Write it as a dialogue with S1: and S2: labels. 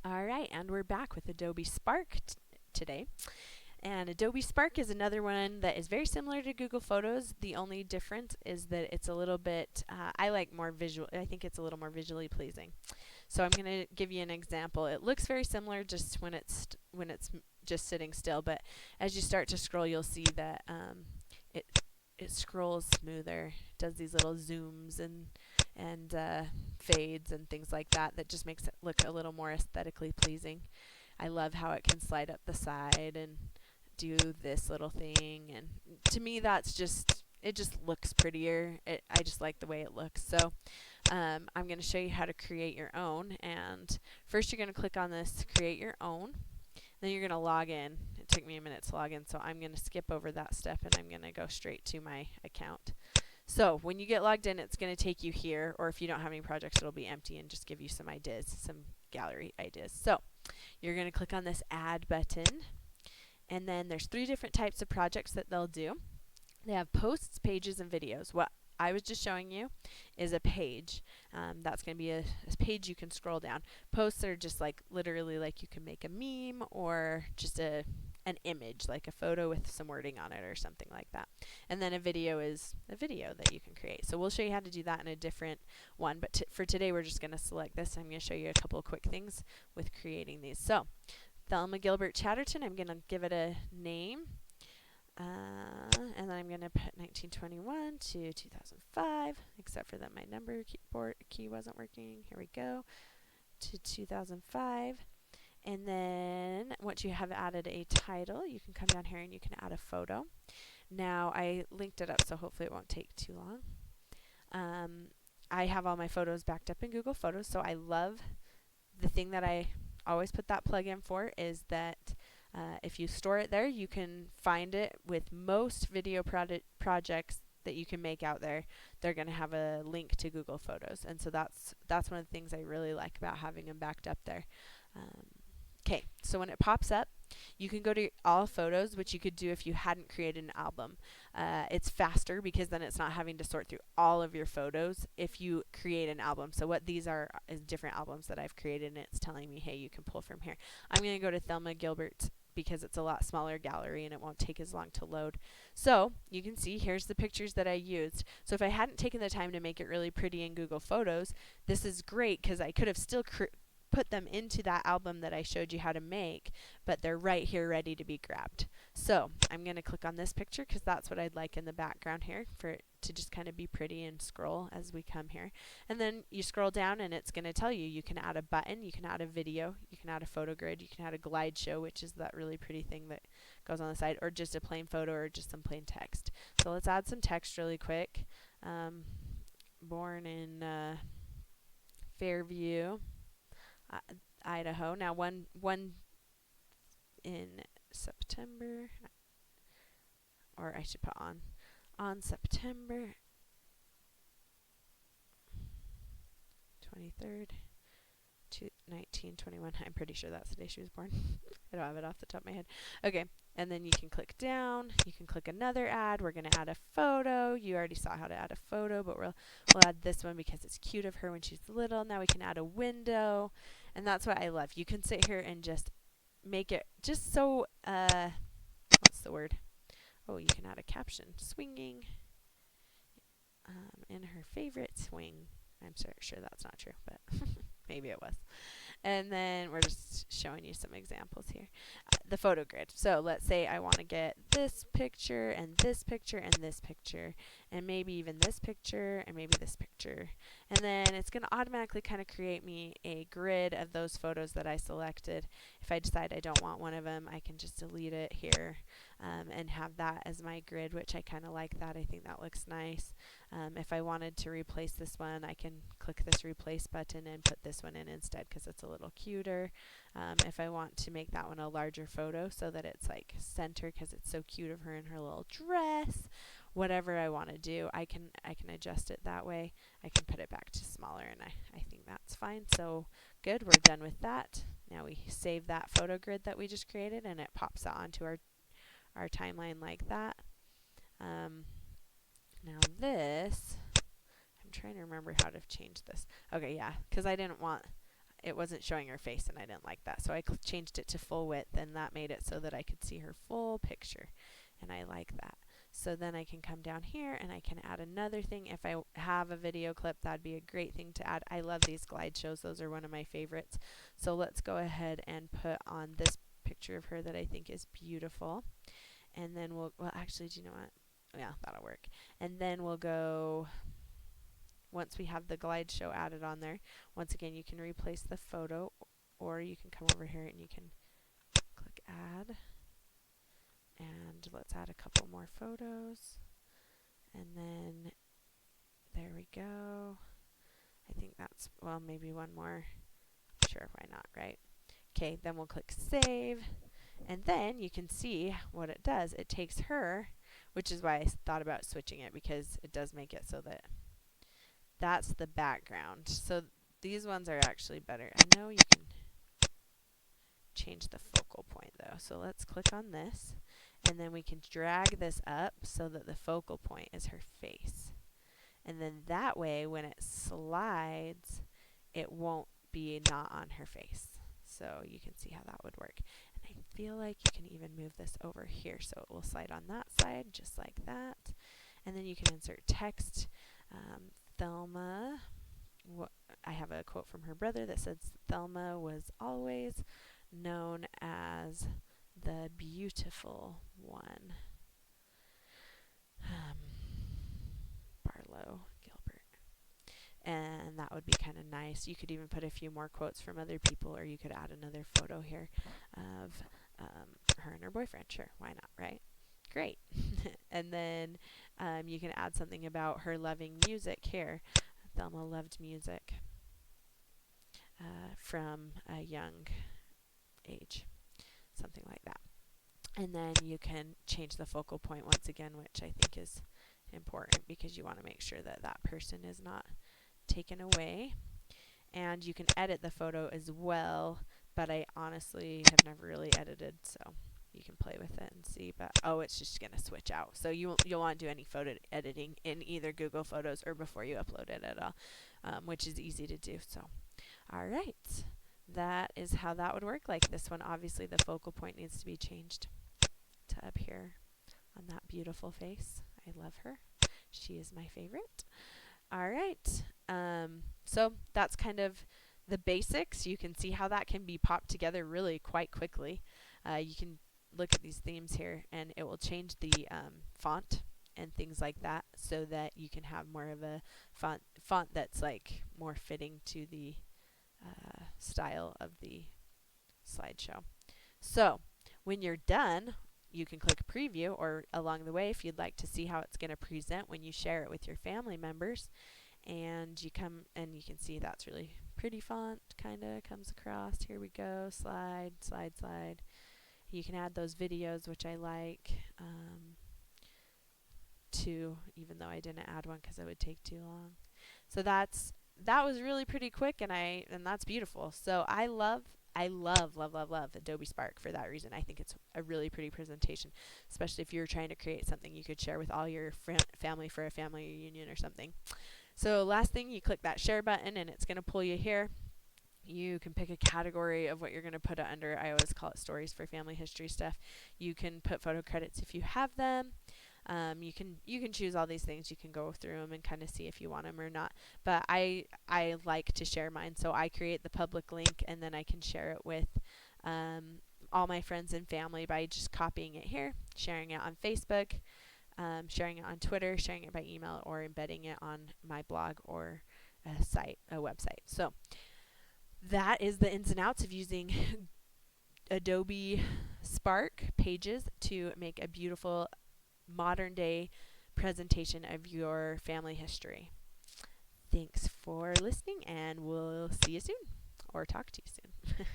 S1: All right, and we're back with Adobe Spark today. And Adobe Spark is another one that is very similar to Google Photos. The only difference is that it's a little bit, I like more visual, I think it's a little more visually pleasing. So I'm going to give you an example. It looks very similar just when it's just sitting still, but as you start to scroll, you'll see that it it scrolls smoother, does these little zooms and fades and things like that that just makes it look a little more aesthetically pleasing. I love how it can slide up the side and do this little thing, and to me that's just, it just looks prettier. I just like the way it looks. So I'm going to show you how to create your own, and first you're going to click on this create your own. Then you're going to log in. It took me a minute to log in, so I'm going to skip over that step and I'm going to go straight to my account. So when you get logged in, it's going to take you here, or if you don't have any projects, it'll be empty and just give you some ideas, some gallery ideas. So you're going to click on this add button, and then there's 3 different types of projects that they'll do. They have posts, pages, and videos. What I was just showing you is a page. That's going to be a page you can scroll down. Posts are just like literally like you can make a meme or just an image, like a photo with some wording on it or something like that. And then a video is a video that you can create. So we'll show you how to do that in a different one. But for today, we're just going to select this. I'm going to show you a couple of quick things with creating these. So Thelma Gilbert Chatterton, I'm going to give it a name. And then I'm going to put 1921 to 2005, except for that my number keyboard key wasn't working. Here we go, to 2005. And then once you have added a title, you can come down here and you can add a photo. Now I linked it up, so hopefully it won't take too long. I have all my photos backed up in Google Photos, so I love the thing that I always put that plug in for is that if you store it there, you can find it with most video projects that you can make out there. They're going to have a link to Google Photos, and so that's one of the things I really like about having them backed up there. Okay, so when it pops up, you can go to all photos, which you could do if you hadn't created an album. It's faster because then it's not having to sort through all of your photos if you create an album. So what these are is different albums that I've created, and it's telling me, hey, you can pull from here. I'm going to go to Thelma Gilbert because it's a lot smaller gallery and it won't take as long to load. So you can see here's the pictures that I used. So if I hadn't taken the time to make it really pretty in Google Photos, this is great because I could have still put them into that album that I showed you how to make, but they're right here ready to be grabbed. So I'm going to click on this picture because that's what I'd like in the background here for it to just kind of be pretty and scroll as we come here. And then you scroll down and it's going to tell you you can add a button, you can add a video, you can add a photo grid, you can add a glide show, which is that really pretty thing that goes on the side, or just a plain photo or just some plain text. So let's add some text really quick. Born in Fairview, Idaho. Now one in September, or I should put on September 23rd, 1921. I'm pretty sure that's the day she was born. I don't have it off the top of my head. Okay, and then you can click down. You can click another ad. We're going to add a photo. You already saw how to add a photo, but we'll add this one because it's cute of her when she's little. Now we can add a window, and that's what I love. You can sit here and just make it just so, what's the word? Oh, you can add a caption. Swinging in her favorite swing. I'm sure that's not true, but maybe it was. And then we're just showing you some examples here. The photo grid. So let's say I want to get this picture and this picture and this picture and maybe even this picture and maybe this picture. And then it's going to automatically kind of create me a grid of those photos that I selected. If I decide I don't want one of them, I can just delete it here and have that as my grid, which I kind of like that. I think that looks nice. If I wanted to replace this one, I can click this replace button and put this one in instead because it's a little cuter. If I want to make that one a larger photo so that it's like center because it's so cute of her in her little dress, whatever I want to do, I can adjust it that way. I can put it back to smaller, and I think that's fine. So good, we're done with that. Now we save that photo grid that we just created and it pops out onto our timeline like that. Now this, I'm trying to remember how to change this. Okay, yeah, because I didn't want, it wasn't showing her face, and I didn't like that. So I changed it to full width, and that made it so that I could see her full picture, and I like that. So then I can come down here and I can add another thing. If I have a video clip, that'd be a great thing to add. I love these glide shows. Those are one of my favorites. So let's go ahead and put on this picture of her that I think is beautiful. And then well, actually, do you know what? Yeah, that'll work. And then we'll go, once we have the glide show added on there, once again, you can replace the photo, or you can come over here and you can click add. And let's add a couple more photos. And then there we go. I think that's, well, maybe one more. Sure, why not, right? Okay, then we'll click save. And then you can see what it does. It takes her, which is why I thought about switching it, because it does make it so that that's the background. So these ones are actually better. I know you can change the focal point though. So let's click on this, and then we can drag this up so that the focal point is her face. And then that way when it slides, it won't be not on her face. So you can see how that would work. And I feel like you can even move this over here so it will slide on that side just like that. And then you can insert text. Thelma, I have a quote from her brother that says Thelma was always known as the beautiful one. Barlow Gilbert. And that would be kind of nice. You could even put a few more quotes from other people, or you could add another photo here of her and her boyfriend. Sure, why not, right? Great. And then you can add something about her loving music here. Thelma loved music from a young age, something like that. And then you can change the focal point once again, which I think is important because you want to make sure that that person is not taken away. And you can edit the photo as well, but I honestly have never really edited, so you can play with it and see. But oh, it's just going to switch out. So you'll want to do any photo editing in either Google Photos or before you upload it at all, which is easy to do. So, all right. That is how that would work. Like this one, obviously the focal point needs to be changed to up here on that beautiful face. I love her. She is my favorite. All right. So that's kind of the basics. You can see how that can be popped together really quite quickly. You can look at these themes here, and it will change the font and things like that so that you can have more of a font that's like more fitting to the style of the slideshow. So when you're done, you can click preview, or along the way if you'd like to see how it's going to present when you share it with your family members. And you come and you can see that's really pretty font, kind of comes across. Here we go, slide, slide, slide. You can add those videos, which I like, too, even though I didn't add one because it would take too long. So that was really pretty quick, and that's beautiful. So I love Adobe Spark for that reason. I think it's a really pretty presentation, especially if you're trying to create something you could share with all your family for a family reunion or something. So last thing, you click that share button and it's going to pull you here. You can pick a category of what you're going to put it under. I always call it stories for family history stuff. You can put photo credits if you have them. You can choose all these things. You can go through them and kind of see if you want them or not. But I like to share mine, so I create the public link and then I can share it with all my friends and family by just copying it here, sharing it on Facebook, sharing it on Twitter, sharing it by email, or embedding it on my blog or a website. So that is the ins and outs of using Adobe Spark Pages to make a beautiful modern day presentation of your family history. Thanks for listening, and we'll see you soon, or talk to you soon.